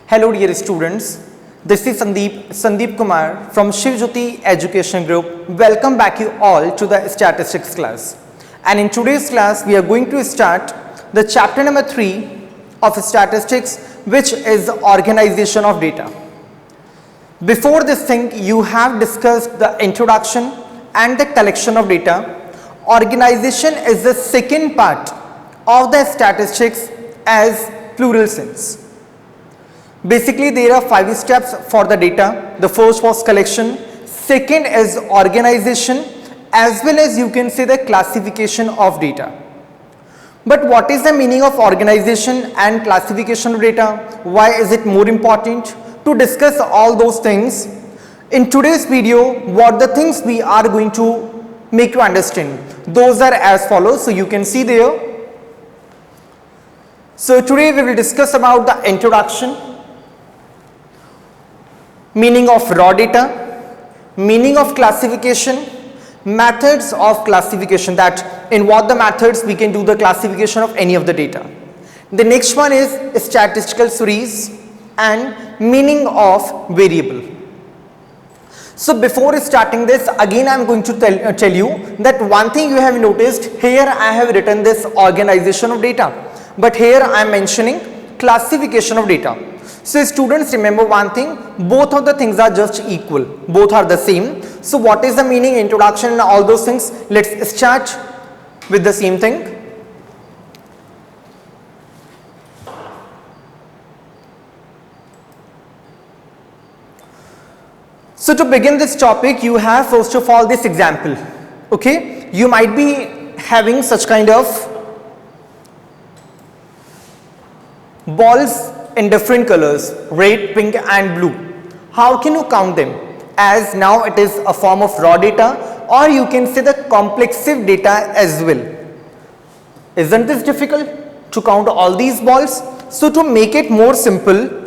Hello dear students, this is Sandeep Kumar from Shivjyoti Education Group. Welcome back you all to the statistics class. And in today's class we are going to start the chapter number 3 of statistics, which is organization of data. Before this thing you have discussed the introduction and the collection of data. Organization is the second part of the statistics as plural sense. Basically there are 5 steps for the data. The first was collection, second is organization, as well as you can say the classification of data. But what is the meaning of organization and classification of data? Why is it more important? To discuss all those things in today's video, what the things we are going to make you understand, those are as follows. So you can see there. So today we will discuss about the introduction, meaning of raw data, meaning of classification, methods of classification, that in what the methods we can do the classification of any of the data. The next one is statistical series and meaning of variable. So before starting this, again I am going to tell you that one thing you have noticed here, I have written this organization of data, but here I am mentioning classification of data. So students, remember one thing, both of the things are just equal, both are the same. So what is the meaning, introduction and all those things? Let's start with the same thing. So to begin this topic, you have first of all this example. Okay, you might be having such kind of balls in different colors, red, pink and blue. How can you count them? As now it is a form of raw data, or you can say the complexive data as well. Isn't this difficult to count all these balls? So to make it more simple,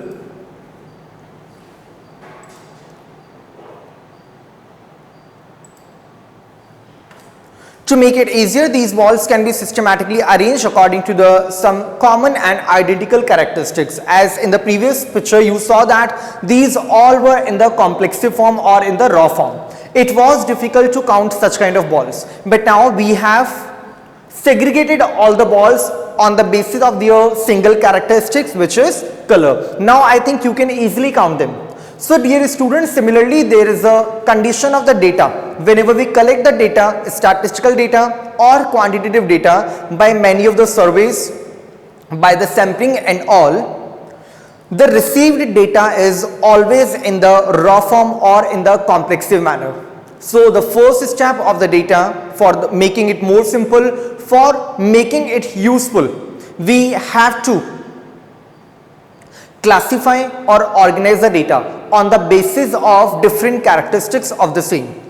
to make it easier, these balls can be systematically arranged according to some common and identical characteristics. As in the previous picture you saw that these all were in the complexive form or in the raw form. It was difficult to count such kind of balls, but now we have segregated all the balls on the basis of their single characteristics, which is color. Now I think you can easily count them. So dear students, similarly there is a condition of the data. Whenever we collect the data, statistical data or quantitative data by many of the surveys, by the sampling and all, the received data is always in the raw form or in the complexive manner. So the first step of the data, for making it more simple, for making it useful, we have to classify or organize the data on the basis of different characteristics of the same.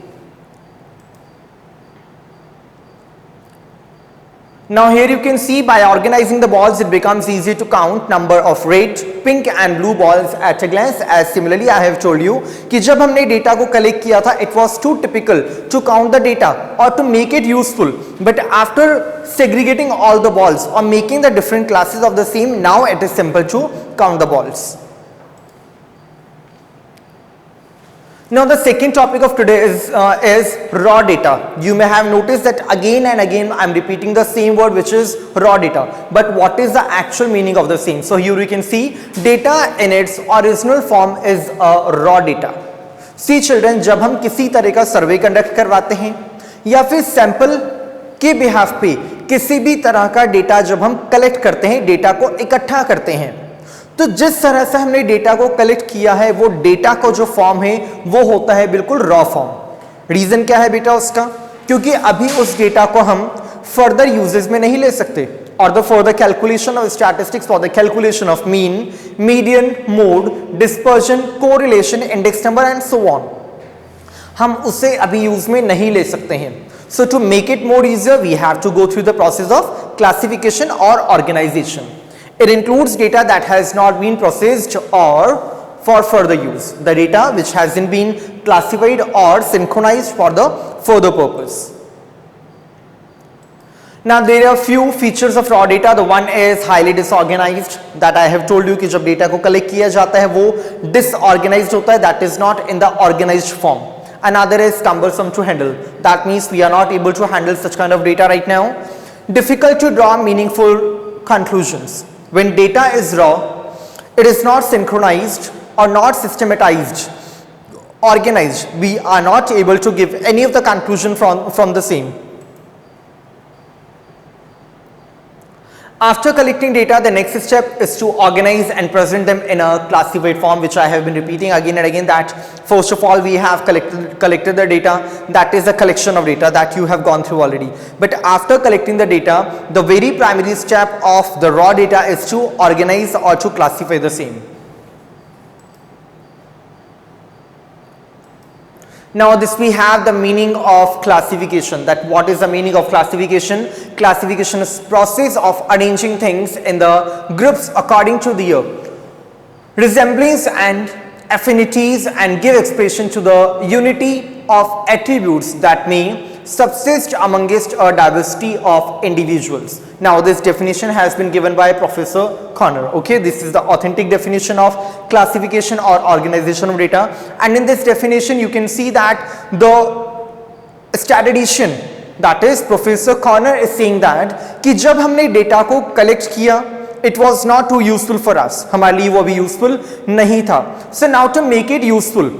Now here you can see, by organizing the balls it becomes easy to count number of red, pink and blue balls at a glance. As similarly I have told you कि जब हमने data को collect किया था, it was too typical to count the data or to make it useful, but after segregating all the balls or making the different classes of the same, now it is simple to count the balls. Now the second topic of today is raw data. You may have noticed that again and again I am repeating the same word, which is raw data. But what is the actual meaning of the same? So here you can see data in its original form is raw data. See children, जब हम किसी तरह का survey conduct करवाते हैं या फिर sample के बिहाफ पे किसी भी तरह का डेटा जब हम कलेक्ट करते हैं, डेटा को इकट्ठा करते हैं, तो जिस तरह से हमने डेटा को कलेक्ट किया है वो डेटा को जो फॉर्म है वो होता है बिल्कुल रॉ फॉर्म. रीजन क्या है बेटा उसका? क्योंकि अभी उस डेटा को हम फर्दर यूजेस में नहीं ले सकते, और the for the calculation of statistics, for the calculation of mean, median, mode, dispersion, correlation, index number and so on, हम उसे अभी यूज में नहीं ले सकते हैं. So to make it more easier we have to go through the process of classification और organization. It includes data that has not been processed or for further use, the data which hasn't been classified or synchronized for the further purpose. Now there are few features of raw data. The one is highly disorganized, that I have told you कि जब data को collect किया जाता है वो disorganized होता है, that is not in the organized form. Another is cumbersome to handle. That means we are not able to handle such kind of data right now. Difficult to draw meaningful conclusions. When data is raw, it is not synchronized or not systematized, organized. We are not able to give any of the conclusion from the same. After collecting data, the next step is to organize and present them in a classified form, which I have been repeating again and again, that first of all we have collected the data. That is a collection of data that you have gone through already. But after collecting the data, the very primary step of the raw data is to organize or to classify the same. Now this we have the meaning of classification. That what is the meaning of classification? Classification is process of arranging things in the groups according to their resemblance and affinities and give expression to the unity of attributes that may subsist amongst a diversity of individuals. Now this definition has been given by Professor Connor. Okay, this is the authentic definition of classification or organization of data, and in this definition you can see that the statistician, that is Professor Connor, is saying that कि जब हमने data को collect किया, it was not too useful for us, हमारे लिए वो भी useful नहीं था. So now to make it useful,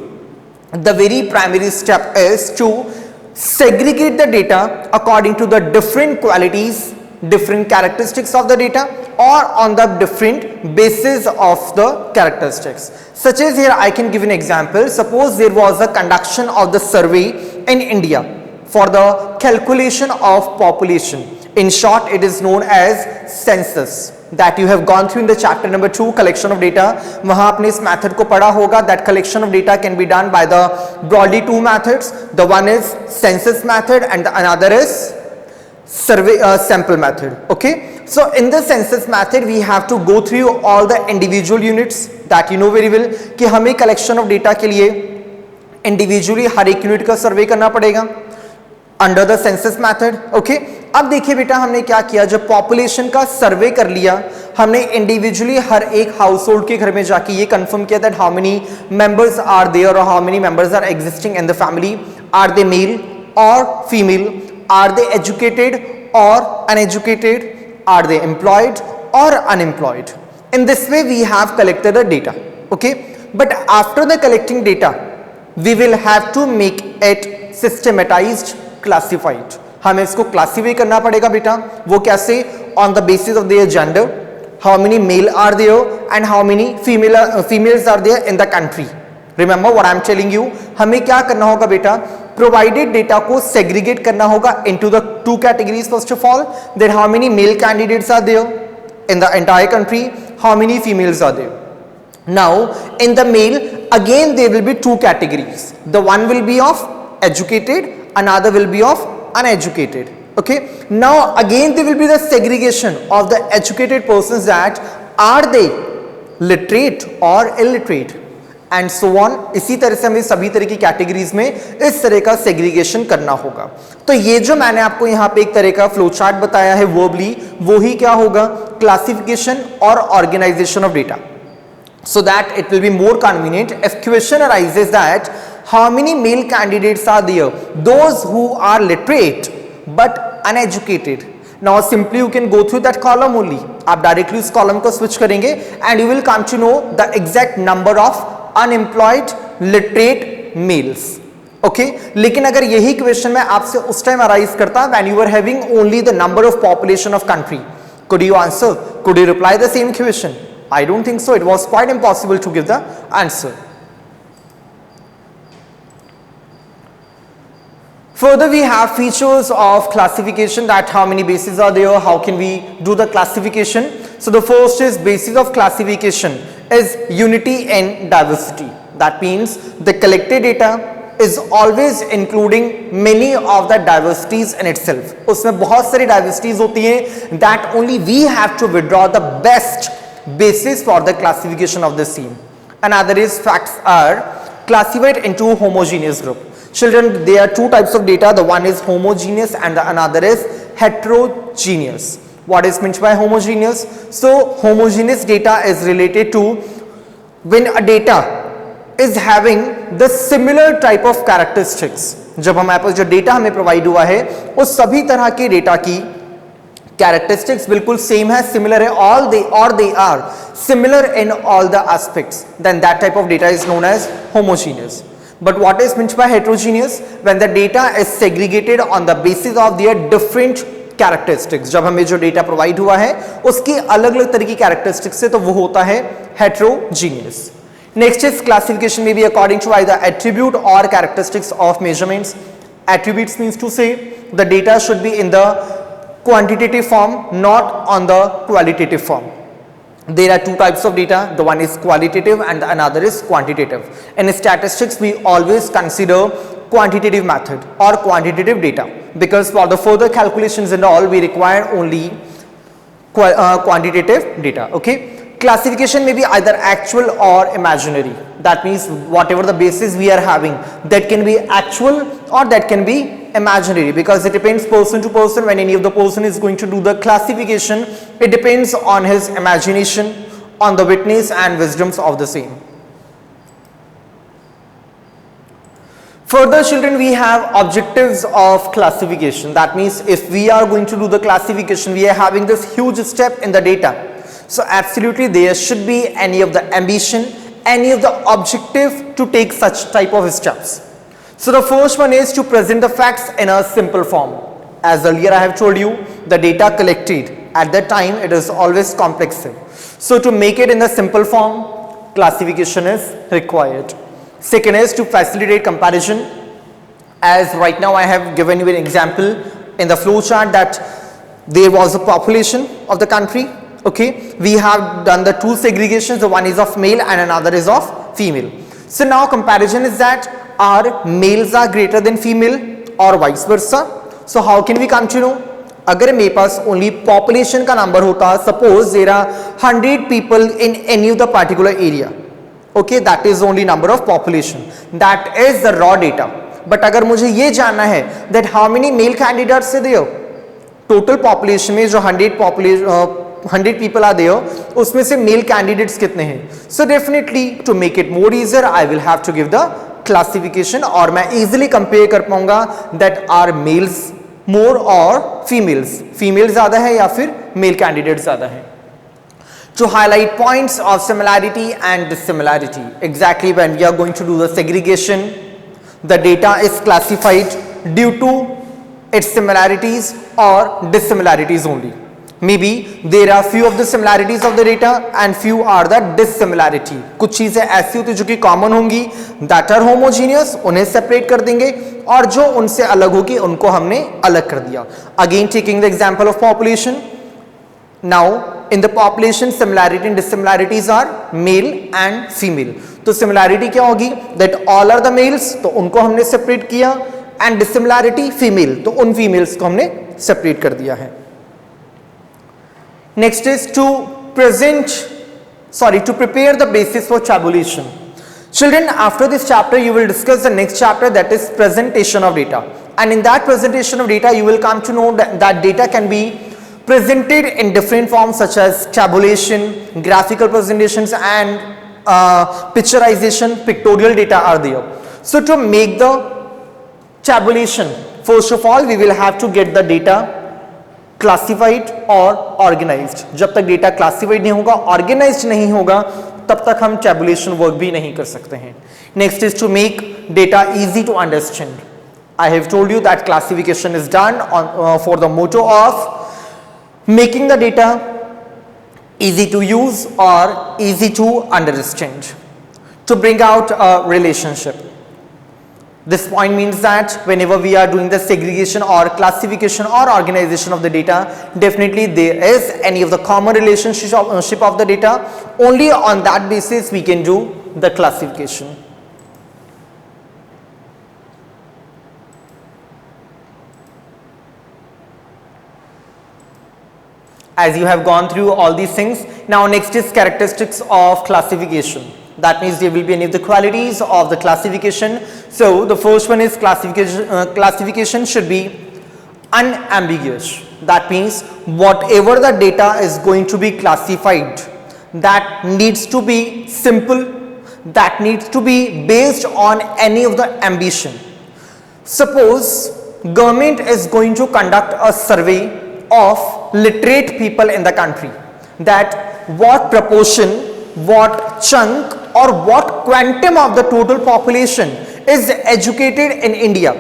the very primary step is to segregate the data according to the different qualities, different characteristics of the data, or on the different basis of the characteristics. Such as here I can give an example. Suppose there was a conduction of the survey in India for the calculation of population. In short, it is known as census, that you have gone through in the chapter number 2, collection of data. वहाँ आपने इस method को पढ़ा होगा. That collection of data can be done by the broadly two methods. The one is census method and the another is survey sample method. Okay, so in the census method we have to go through all the individual units that you know very well कि हमें collection of data के लिए individually हर एक unit का survey करना पड़ेगा under the census method. Okay, अब देखिए बेटा हमने क्या किया, जब पॉपुलेशन का सर्वे कर लिया, हमने इंडिविजुअली हर एक हाउस होल्ड के घर में जाके ये कंफर्म किया that how many members are there or how many members are existing in the family, are they male or female, are they educated or uneducated, are they employed or unemployed. In this way we have collected the data. Okay, but after the collecting data we will have to make it systematized, classified. हमें इसको classify करना पड़ेगा बेटा. वो कैसे? On the basis of their gender, how many male are there and how many females are there in the country. Remember what I am telling you. हमें क्या करना होगा बेटा, प्रोवाइडेड डेटा को सेग्रीगेट करना होगा into the two categories. First of all that how many male candidates are there in the entire country, how many females are there. Now in the male again there will be two categories. The one will be of educated, another will be of uneducated. Okay, now again there will be the segregation of the educated persons, that are they literate or illiterate and so on. इसी तरह से हमें सभी तरह की categories में इस तरह का सेग्रीगेशन करना होगा. तो ये जो मैंने आपको यहाँ पे एक तरह का फ्लो चार्ट बताया है वर्बली, वो ही क्या होगा, क्लासिफिकेशन और organisation of data. So that it will be more convenient if question arises that how many male candidates are there, those who are literate but uneducated. Now simply you can go through that column only. आप directly उस column को switch करेंगे and you will come to know the exact number of unemployed literate males. Okay, लेकिन अगर यही question मैं आपसे उस time arise करता when you were having only the number of population of country, could you answer? Could you reply the same question? I don't think so. It was quite impossible to give the answer. Further, we have features of classification, that how many bases are there, how can we do the classification. So the first is basis of classification is unity and diversity. That means the collected data is always including many of the diversities in itself. उसमें बहुत सारी diversities होती हैं that only we have to withdraw the best basis for the classification of the same. Another is facts are classified into homogeneous group. Children, there are two types of data. The one is homogeneous and the another is heterogeneous. What is meant by homogeneous? So homogeneous data is related to when a data is having the similar type of characteristics. जब हमारे पास जो data हमें provide हुआ है उस सभी तरह के डेटा की characteristics बिल्कुल सेम है, सिमिलर है, all they are similar in all the aspects, then that type of data is known as homogeneous. But what is meant by heterogeneous? When the data is segregated on the basis of their different characteristics. जब हमें जो data provide हुआ है उसकी अलग अलग तरह की कैरेक्टरिस्टिक्स से, तो वो होता है heterogeneous. Next is classification may be according to either attribute or characteristics of measurements. Attributes means to say the data should be in the quantitative form, not on the qualitative form. There are two types of data. The one is qualitative and the another is quantitative. In statistics, we always consider quantitative method or quantitative data because for the further calculations and all, we require only quantitative data. Okay. Classification may be either actual or imaginary. That means whatever the basis we are having, that can be actual or that can be imaginary, because it depends person to person. When any of the person is going to do the classification, it depends on his imagination, on the witness and wisdoms of the same. Further, children, we have objectives of classification. That means if we are going to do the classification, we are having this huge step in the data. So absolutely there should be any of the ambition, any of the objective to take such type of steps. So the first one is to present the facts in a simple form. As earlier I have told you, the data collected at that time, it is always complex. So to make it in the simple form, classification is required. Second is to facilitate comparison. As right now I have given you an example in the flow chart that there was a population of the country. Okay, we have done the two segregations, the one is of male and another is of female. So now comparison is that our males are greater than female or vice versa. So how can we come to know? अगर मेरे पास only population का number होता, suppose there are 100 people in any of the particular area. Okay, that is only number of population. That is the raw data. But अगर मुझे ये जानना है that how many male candidates are there, total population में जो 100 people are there, उसमें से male candidates कितने हैं? So definitely to make it more easier, I will have to give the classification, और मैं easily compare कर पाऊंगा that are males more or females ज़्यादा है या फिर male candidates ज़्यादा है. To highlight points of similarity and dissimilarity. Exactly when we are going to do the segregation, the data is classified due to its similarities or dissimilarities only. Maybe there are few of the similarities of the data and few are the dissimilarity. कुछ चीजें ऐसी होती जो कि common होंगी, that are homogeneous, उन्हें separate कर देंगे, और जो उनसे अलग होगी उनको हमने अलग कर दिया. Again taking the example of population. Now in the population similarity and dissimilarities are male and female. तो similarity क्या होगी? That all are the males, तो उनको हमने separate किया, and dissimilarity female, तो उन females को हमने separate कर दिया है. Next is to prepare the basis for tabulation. Children, after this chapter you will discuss the next chapter, that is presentation of data, and in that presentation of data you will come to know that data can be presented in different forms such as tabulation, graphical presentations and picturization, pictorial data are there. So to make the tabulation, first of all we will have to get the data classified or organized. जब तक data classified नहीं होगा, organized नहीं होगा, तब तक हम tabulation work भी नहीं कर सकते हैं. Next is to make data easy to understand. I have told you that classification is done for the motto of making the data easy to use or easy to understand, to bring out a relationship. This point means that whenever we are doing the segregation or classification or organization of the data, definitely there is any of the common relationship of the data. Only on that basis we can do the classification. As you have gone through all these things, now next is characteristics of classification. That means there will be any of the qualities of the classification. So the first one is classification should be unambiguous. That means whatever the data is going to be classified, that needs to be simple, that needs to be based on any of the ambition. Suppose government is going to conduct a survey of literate people in the country, that what proportion, what chunk or what quantum of the total population is educated in India.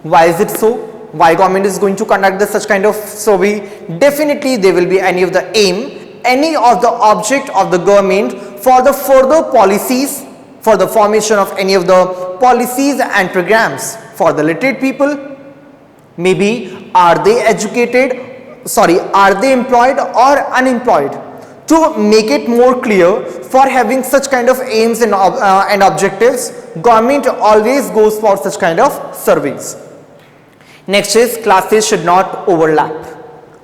Why is it so? Why government is going to conduct this such kind of survey? Definitely there will be any of the aim, any of the object of the government for the further policies, for the formation of any of the policies and programs for the literate people. Maybe are they educated, are they employed or unemployed? To make it more clear, for having such kind of aims and objectives, government always goes for such kind of surveys. Next is classes should not overlap.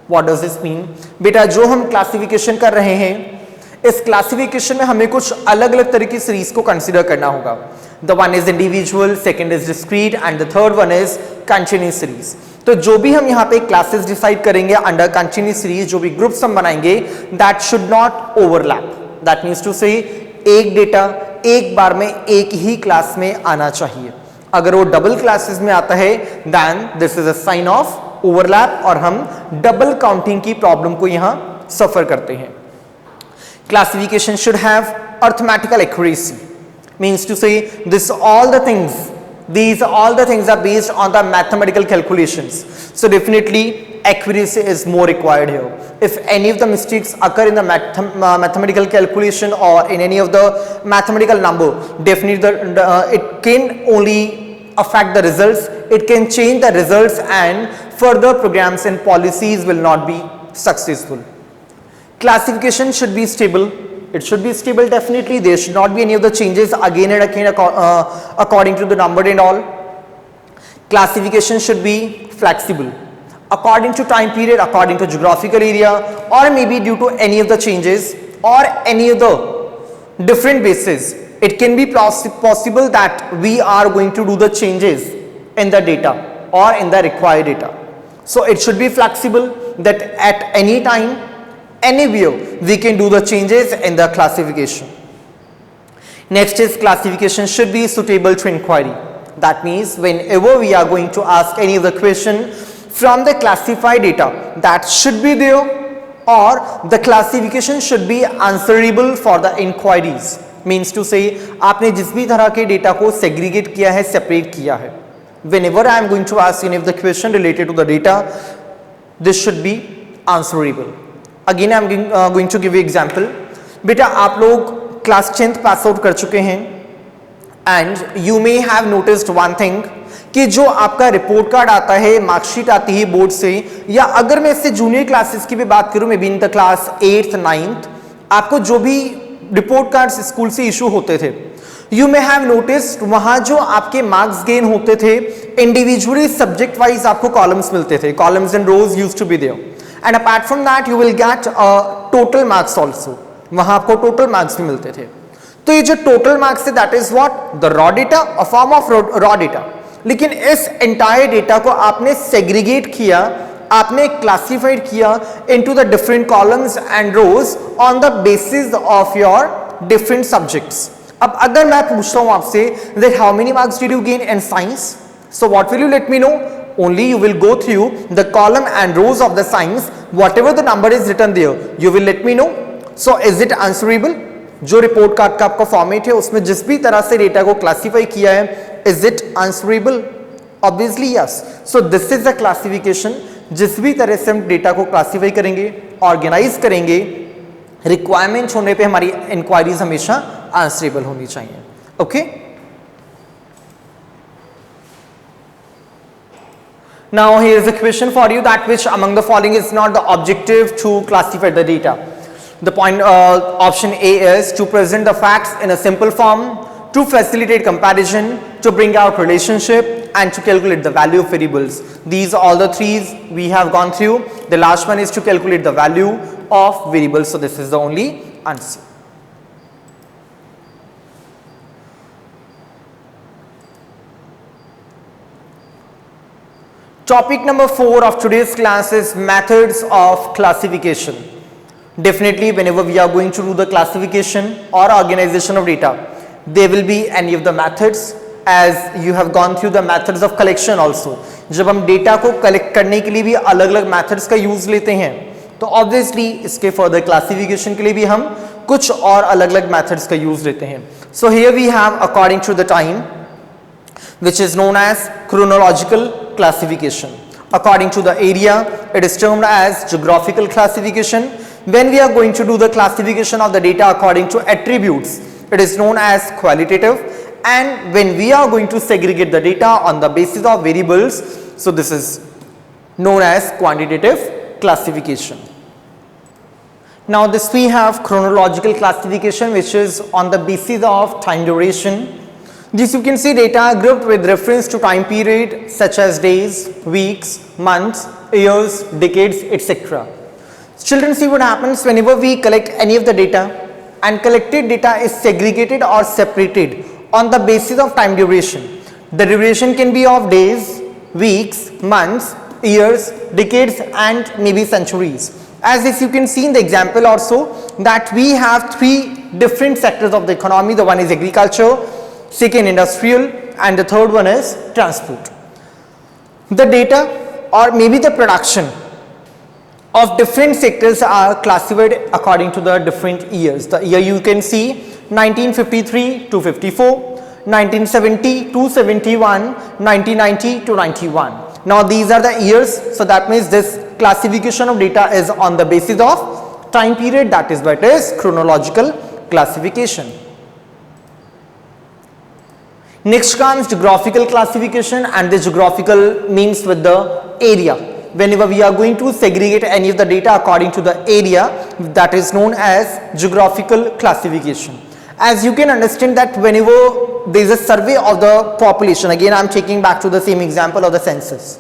What does this mean? बेटा जो हम classification कर रहे हैं, इस classification में हमें कुछ अलग अलग तरह की सीरीज को कंसीडर करना होगा. The one is individual, second is discrete and the third one is continuous series. तो जो भी हम यहाँ पे क्लासेस डिसाइड करेंगे अंडर कंटिन्यूस सीरीज, जो भी ग्रुप्स हम बनाएंगे, that should not overlap. That means to से एक डेटा एक बार में एक ही क्लास में आना चाहिए. अगर वो डबल क्लासेस में आता है then this is a sign of overlap और हम डबल काउंटिंग की प्रॉब्लम को यहां सफर करते हैं. Classification should have arithmetical accuracy, means to say this all the things, these all the things are based on the mathematical calculations, so definitely accuracy is more required here. If any of the mistakes occur in the mathematical calculation or in any of the mathematical number, definitely it can only affect the results, it can change the results and further programs and policies will not be successful. Classification should be stable. It should be stable, definitely. There should not be any of the changes again and again according to the number and all. Classification should be flexible according to time period, according to geographical area, or maybe due to any of the changes or any of the different basis. It can be possible that we are going to do the changes in the data or in the required data. So it should be flexible, that at any time, anywhere we can do the changes in the classification. Next is classification should be suitable to inquiry. That means whenever we are going to ask any of the question from the classified data, that should be there, or the classification should be answerable for the inquiries. Means to say आपने जिस भी तरह के data को segregate किया है, separate किया है, whenever I am going to ask any of the question related to the data, this should be answerable. Again I am going to give you example. बेटा आप लोग क्लास 10th पास आउट कर चुके हैं and you may have noticed one thing कि जो आपका report card आता है, मार्कशीट आती है बोर्ड से, या अगर मैं इससे जूनियर क्लासेस की भी बात करूं, may be in the class 8th 9th, आपको जो भी रिपोर्ट कार्ड्स स्कूल से इशू होते थे, यू मे हैव नोटिस्ड वहां जो आपके मार्क्स गेन होते थे, इंडिविजुअली सब्जेक्ट वाइज आपको कॉलम्स मिलते थे, columns and rows used to be there, and apart from that you will get total marks also. वहां आपको टोटल मार्क्स भी मिलते थे. तो ये जो टोटल मार्क्स है that is what the raw data, a form of raw data. लेकिन इस एंटायर डेटा को आपने सेग्रीगेट किया, आपने क्लासिफाइड किया into the different columns and rows on the basis of your different subjects. अब अगर मैं पूछता हूं आपसे that how many marks did you gain in science, so what will you let me know? Only you will go through the column and rows of the science, whatever the number is written there, you will let me know. So is it answerable? जो report card का आपका format है उसमें जिस भी तरह से data को क्लासिफाई किया है, is it answerable? Obviously yes. So this is the classification. जिस भी तरह से हम डेटा को क्लासिफाई करेंगे, ऑर्गेनाइज करेंगे, रिक्वायरमेंट होने पे हमारी इंक्वायरीज हमेशा आंसरेबल होनी चाहिए. Okay Now here is a question for you, that which among the following is not the objective to classify the data. The point option A is to present the facts in a simple form, to facilitate comparison, to bring out relationship, and to calculate the value of variables. These are all the three we have gone through. The last one is to calculate the value of variables. So this is the only answer. Topic number 4 of today's class is methods of classification. Definitely whenever we are going to do the classification or organization of data, there will be any of the methods, as you have gone through the methods of collection also. जब हम data को collect करने के लिए भी अलग अलग methods का use लेते हैं, तो obviously इसके further classification के लिए भी हम कुछ और अलग अलग methods का use लेते हैं. So here we have according to the time, which is known as chronological classification. According to the area, it is termed as geographical classification. When we are going to do the classification of the data according to attributes, it is known as qualitative. And when we are going to segregate the data on the basis of variables, so this is known as quantitative classification. Now this we have chronological classification, which is on the basis of time duration. This you can see data are grouped with reference to time period such as days, weeks, months, years, decades, etc. Children, see what happens whenever we collect any of the data, and collected data is segregated or separated on the basis of time duration. The duration can be of days, weeks, months, years, decades, and maybe centuries. As this you can see in the example also, that we have 3 different sectors of the economy. The one is agriculture, second industrial, and the third one is transport. The data or maybe the production of different sectors are classified according to the different years. The year you can see 1953 to 54, 1970 to 71, 1990 to 91. Now these are the years, so that means this classification of data is on the basis of time period, that is why it is chronological classification. Next comes geographical classification, and the geographical means with the area. Whenever we are going to segregate any of the data according to the area, that is known as geographical classification. As you can understand that whenever there is a survey of the population, again I am taking back to the same example of the census.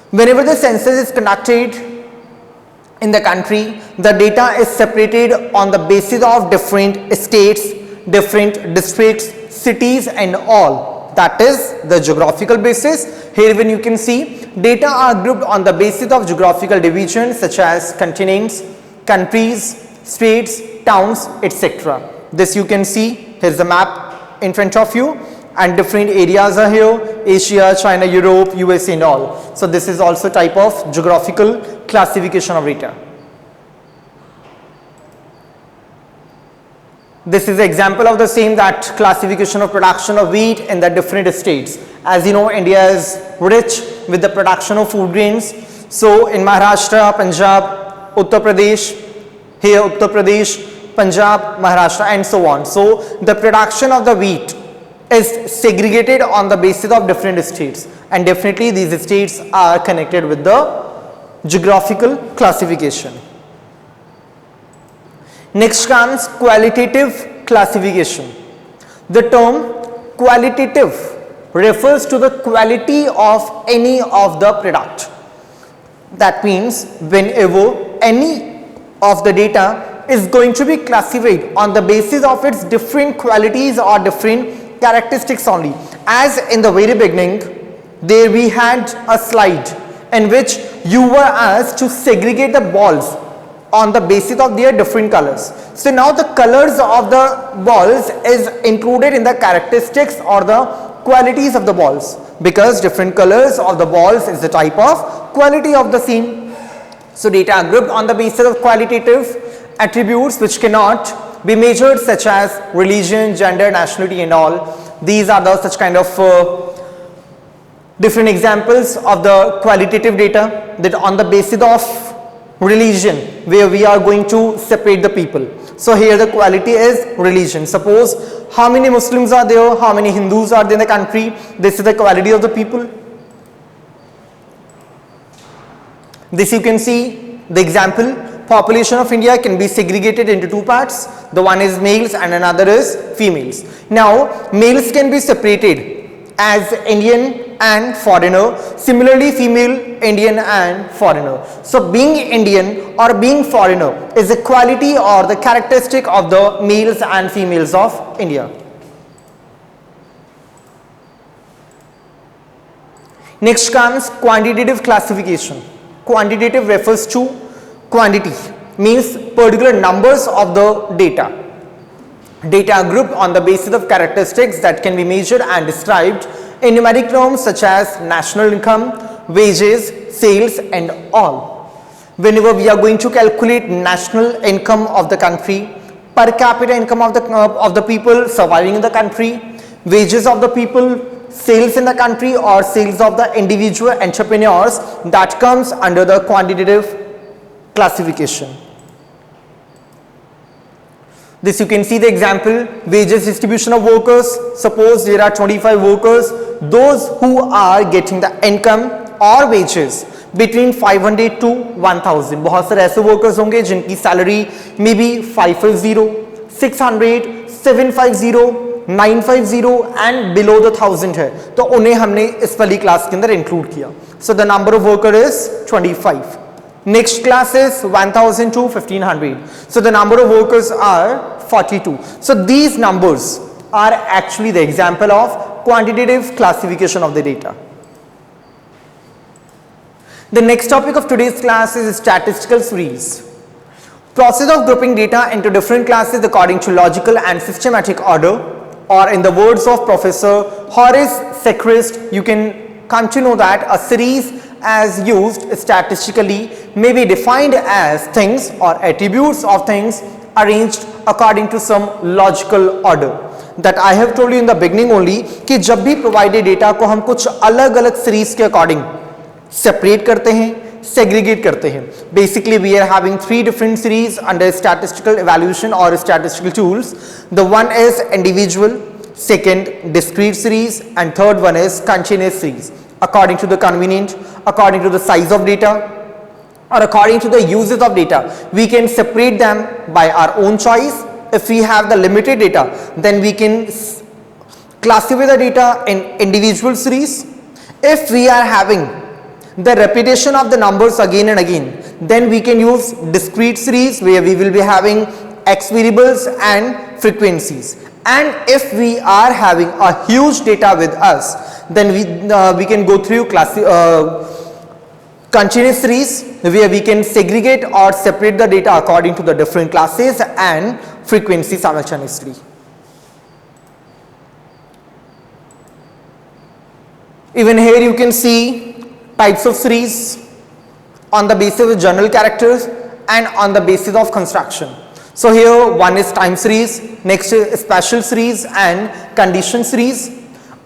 Whenever the census is conducted in the country, the data is separated on the basis of different states, different districts, cities and all. That is the geographical basis. Here when you can see, data are grouped on the basis of geographical divisions such as continents, countries, states, towns, etc. This you can see, here's the map in front of you, and different areas are here: Asia, China, Europe, USA and all. So this is also type of geographical classification of data. This is an example of the same, that classification of production of wheat in the different states. As you know, India is rich with the production of food grains. So in Maharashtra, Punjab, Uttar Pradesh, here Uttar Pradesh, Punjab, Maharashtra and so on. So the production of the wheat is segregated on the basis of different states, and definitely these states are connected with the geographical classification. Next comes qualitative classification. The term qualitative refers to the quality of any of the product. That means whenever any of the data is going to be classified on the basis of its different qualities or different characteristics only. As in the very beginning, there we had a slide in which you were asked to segregate the balls on the basis of their different colors. So now the colors of the balls is included in the characteristics or the qualities of the balls, because different colors of the balls is the type of quality of the same. So data are grouped on the basis of qualitative attributes which cannot be measured, such as religion, gender, nationality and all. These are the such kind of different examples of the qualitative data, that on the basis of religion, where we are going to separate the people. So here the quality is religion. Suppose how many Muslims are there, how many Hindus are there in the country, this is the quality of the people. This you can see the example. Population of India can be segregated into 2 parts. The one is males and another is females. Now males can be separated as Indian and foreigner, similarly female, Indian and foreigner. So being Indian or being foreigner is a quality or the characteristic of the males and females of India. Next comes quantitative classification. Quantitative refers to quantity, means particular numbers of the data. Data are grouped on the basis of characteristics that can be measured and described in numeric terms such as national income, wages, sales and all. Whenever we are going to calculate national income of the country, per capita income of the people surviving in the country, wages of the people, sales in the country or sales of the individual entrepreneurs, that comes under the quantitative classification. This you can see the example, wages distribution of workers. Suppose there are 25 workers, those who are getting the income or wages between 500 to 1000. बहुत सारे ऐसे workers होंगे जिनकी salary may be 550, 600, 750, 950 and below the 1000 है, तो उन्हें हमने इस वाली क्लास के अंदर इंक्लूड किया. So the number of worker is 25. Next class is 1000 to 1500. So the number of workers are 42. So these numbers are actually the example of quantitative classification of the data. The next topic of today's class is statistical series. Process of grouping data into different classes according to logical and systematic order, or in the words of Professor Horace Sechrist, you can come to know that a series as used statistically may be defined as things or attributes of things arranged according to some logical order. That I have told you in the beginning only कि जब भी provided data को हम कुछ अलग अलग series के according separate करते हैं, segregate करते हैं. Basically we are having three different series under statistical evaluation or statistical tools. The one is individual, second discrete series and third one is continuous series. According to the convenient, according to the size of data or according to the uses of data, we can separate them by our own choice. If we have the limited data, then we can classify the data in individual series. If we are having the repetition of the numbers again and again, then we can use discrete series where we will be having x variables and frequencies. And if we are having a huge data with us, then we can go through continuous series where we can segregate or separate the data according to the different classes and frequency simultaneously. Even here you can see types of series on the basis of general characters and on the basis of construction. So here one is time series, next is spatial series and condition series.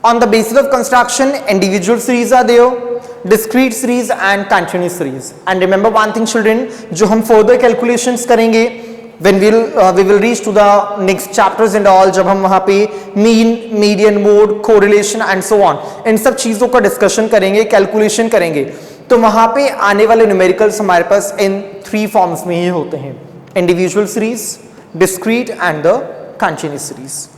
On the basis of construction, individual series are there, discrete series and continuous series. And remember one thing children, जो हम further calculations करेंगे, when we will reach to the next chapters and all, जब हम वहाँ पे mean, median, mode, correlation and so on, इन सब चीज़ों का discussion करेंगे, calculation करेंगे, तो वहाँ पे आने वाले numericals हमारे पास इन three forms में ही होते हैं, individual series, discrete and the continuous series.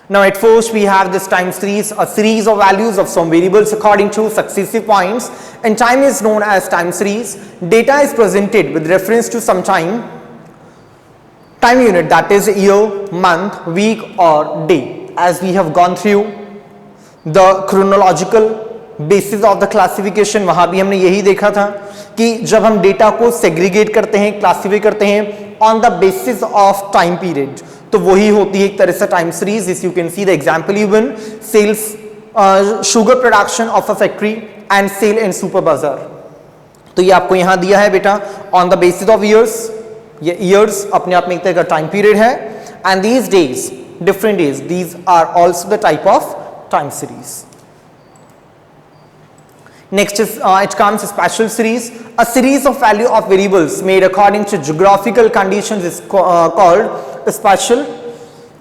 Now at first we have this time series, a series of values of some variables according to successive points, and time is known as time series. Data is presented with reference to some time unit, that is year, month, week or day. As we have gone through the chronological basis of the classification, वहाँ भी हमने यही देखा था कि जब हम data को segregate करते हैं, classify करते हैं on the basis of time period, तो वही होती है एक तरह से टाइम सीरीज. इस you can see the example given, sales sugar production of a factory and sale in super बाजार. तो ये आपको यहां दिया है बेटा on the basis of years. ये ईयर्स अपने आप में एक तरह का टाइम पीरियड है and these days, different days, these are also the type of time series. Next is it comes spatial series. A series of value of variables made according to geographical conditions is called spatial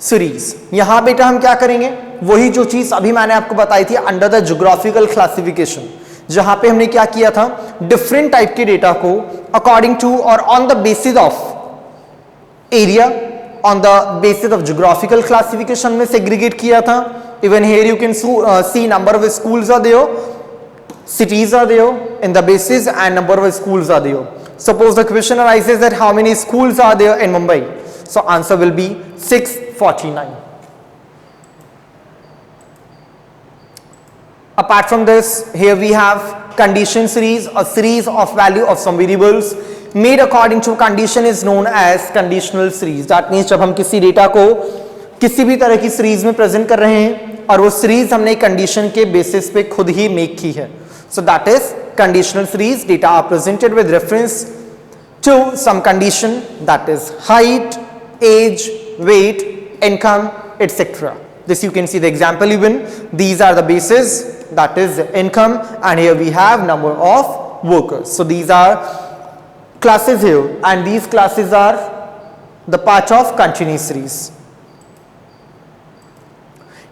series. यहाँ बेटा हम क्या करेंगे, वही जो चीज अभी मैंने आपको बताई थी अंडर द geographical classification, जहाँ पे हमने क्या किया था, डिफरेंट टाइप के डेटा को अकॉर्डिंग टू और on the basis of area, on the basis of geographical classification में segregate किया था. Even here you can see number of schools are there, cities are there in the basis and number of schools are there. Suppose the question arises that how many schools are there in Mumbai? So answer will be 649. Apart from this, here we have condition series, a series of value of some variables made according to condition is known as conditional series. That means जब हम किसी data को किसी भी तरह की series में present कर रहे हैं और वो सीरीज हमने कंडीशन के बेसिस पे खुद ही मेक की है, so that is conditional series. Data are presented with reference to some condition, that is height, age, weight, income, etc. This you can see the example even. These are the bases, that is income, and here we have number of workers. So these are classes here, and these classes are the part of continuous series.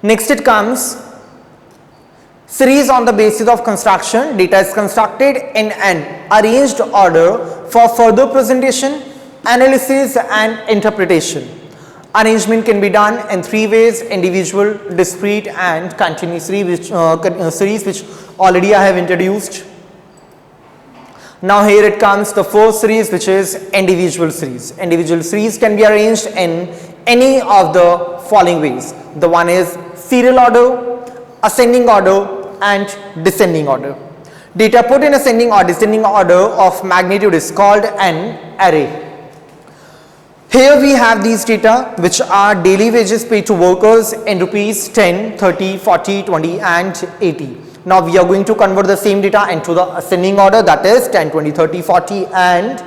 Next it comes series on the basis of construction. Data is constructed in an arranged order for further presentation, analysis and interpretation. Arrangement can be done in three ways: individual, discrete and continuous series, which already I have introduced. Now here it comes the first series, which is individual series. Individual series can be arranged in any of the following ways. The one is serial order, ascending order and descending order. Data put in ascending or descending order of magnitude is called an array. Here we have these data which are daily wages paid to workers in rupees 10, 30, 40, 20 and 80. Now we are going to convert the same data into the ascending order, that is 10, 20, 30, 40 and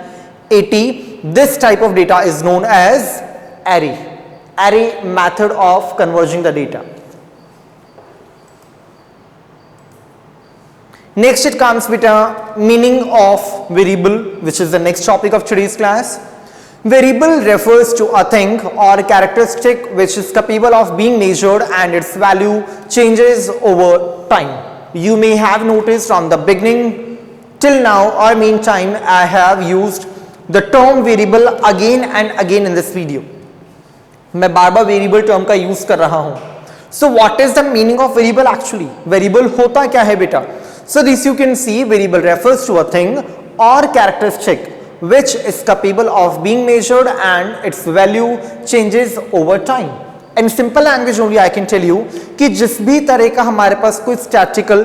80. This type of data is known as array. Array method of converging the data. Next it comes with a meaning of variable, which is the next topic of today's class. Variable refers to a thing or characteristic which is capable of being measured and its value changes over time. You may have noticed from the beginning till now or meantime I have used the term variable again and again in this video. मैं बार बार variable term का use कर रहा हूँ. So what is the meaning of variable actually? Variable होता क्या है बेटा? So this you can see, variable refers to a thing or characteristic which is capable of being measured and its value changes over time. In simple language only I can tell you कि जिस भी तरह का हमारे पास कोई statistical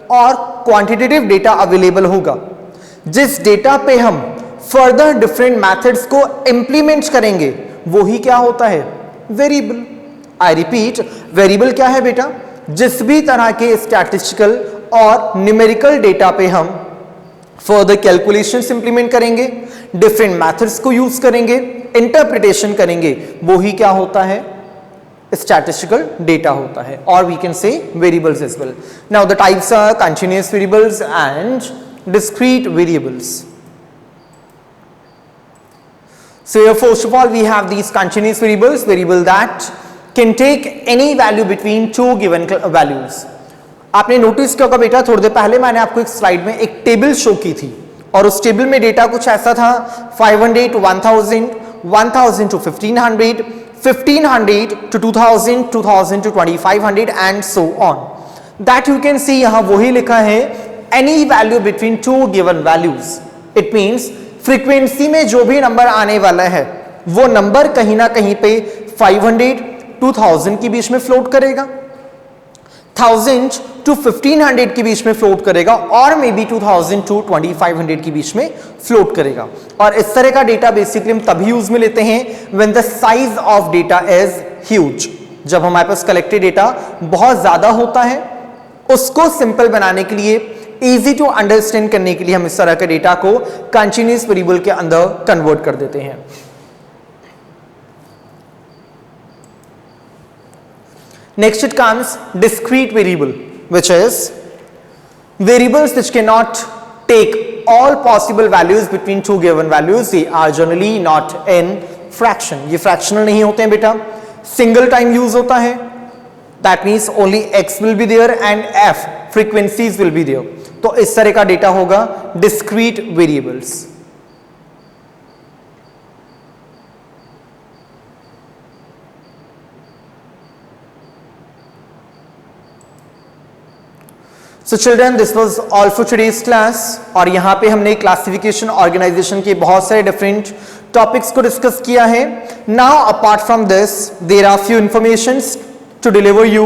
और quantitative data available होगा, जिस data पे हम further different methods को implement करेंगे, वो ही क्या होता है? Variable. I repeat, variable क्या है बेटा? जिस भी तरह के statistical और numerical data पे हम further calculations implement करेंगे, different methods को use करेंगे, interpretation करेंगे, वो ही क्या होता है? Statistical data होता है, or we can say variables as well. Now the types are continuous variables and discrete variables. So here first of all we have these continuous variables, variable that can take any value between two given values. आपने notice किया होगा बेटा, थोड़ी देर पहले मैंने आपको एक slide में एक टेबल शो की थी और उस टेबल में डेटा कुछ ऐसा था 500 to 1000, 1000 to 1500, 1500 to 2000, 2000 to 2500 and so on. That you can see यहाँ वही लिखा है any value between two given values. It means frequency में जो भी नंबर आने वाला है वो नंबर कहीं ना कहीं पे 500 to 1000 के बीच में फ्लोट करेगा, 1000 to 1500 के बीच में फ्लोट करेगा और मे बी 2000 to 2500 के बीच में फ्लोट करेगा. और इस तरह का डेटा बेसिकली हम तभी यूज में लेते हैं when the size of data is huge. जब हमारे पास कलेक्टेड डेटा बहुत ज्यादा होता है, उसको सिंपल बनाने के लिए, इजी टू अंडरस्टैंड करने के लिए हम इस तरह के डेटा को कंटिन्यूअस वेरिएबल के अंदर कन्वर्ट कर देते हैं. Next it comes discrete variable, which is variables which cannot take all possible values between two given values. They are generally not in fraction. ये fractional नहीं होते हैं बेटा, single time use होता है. That means only x will be there and f frequencies will be there. तो इस तरह का डेटा होगा discrete variables. So children, this was all for today's class. और यहाँ पे हमने क्लासिफिकेशन ऑर्गेनाइजेशन के बहुत सारे डिफरेंट टॉपिक्स को डिस्कस किया है. Now apart from this, there are few informations to deliver you.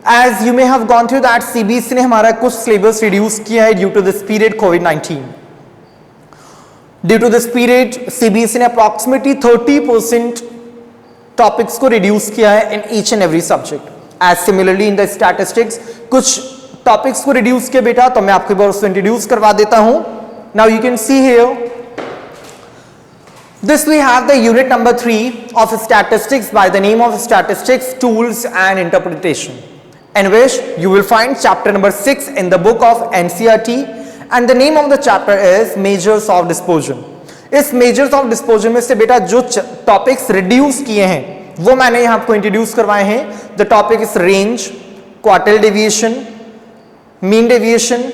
As you may have gone through that, CBSE ने हमारा कुछ सिलेबस रिड्यूस किया है ड्यू टू दिस पीरियड कोविड-19. Due to this period CBSE ने approximately 30% topics को reduce किया है in each and every subject. As similarly in the statistics कुछ टॉपिक्स को रिड्यूस किया बेटा, तो मैं आपके बार उसको इंट्रोड्यूस करवा देता हूं. Now you can see here this we have the unit number 3 of statistics by the name of statistics tools and interpretation, in which you will find chapter number 6 in the book of NCERT, and the name of the chapter is measures of dispersion. इस measures of dispersion में से बेटा जो topics reduce किए हैं वो मैंने यहाँ आपको इंट्रोड्यूस करवाए हैं. The topic is range, quartile deviation, mean deviation,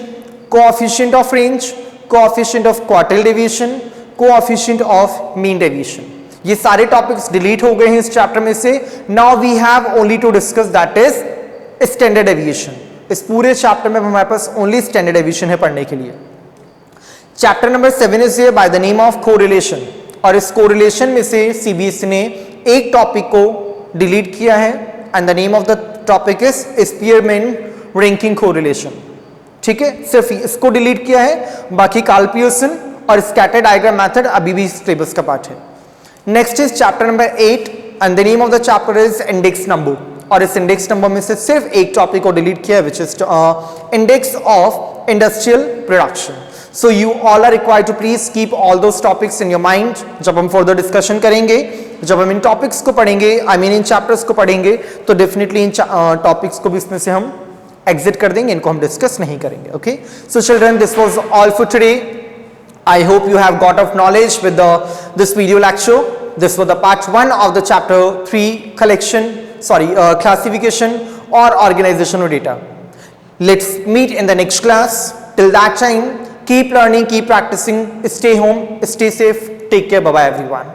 coefficient of range, coefficient of quartile deviation, coefficient of mean deviation. ये सारे टॉपिक्स डिलीट हो गए हैं इस चैप्टर में से. Now we have only to discuss that is standard deviation. इस पूरे चैप्टर में हमारे पास ओनली स्टैंडर्ड डेविएशन है पढ़ने के लिए. Chapter number 7 is by the name of correlation, और इस कोरिलेशन में से CBSE ने एक टॉपिक को डिलीट किया है and the name of the topic is Spearman ranking correlation. ठीक है, सिर्फ इसको डिलीट किया है, बाकी कार्ल पियर्सन और स्कैटर डायग्राम मेथड अभी भी सिलेबस का पार्ट है. Next is chapter number 8 and the name of the chapter is index number, और इस इंडेक्स नंबर में से सिर्फ एक टॉपिक को डिलीट किया है which is index of industrial production. So you all are required to please keep all those topics in your mind. जब हम फर्दर डिस्कशन करेंगे, जब हम इन टॉपिक्स को पढ़ेंगे, आई मीन इन चैप्टर्स को पढ़ेंगे, तो डेफिनेटली इन टॉपिक्स को भी इसमें से हम एग्जिट कर देंगे, इनको हम डिस्कस नहीं करेंगे. Okay, so children, this was all for today. I hope you have got of knowledge with this video lecture. This was the part 1 of the chapter 3 classification or organization of data. Let's meet in the next class. Till that time, keep learning, keep practicing, stay home, stay safe, take care, bye bye everyone.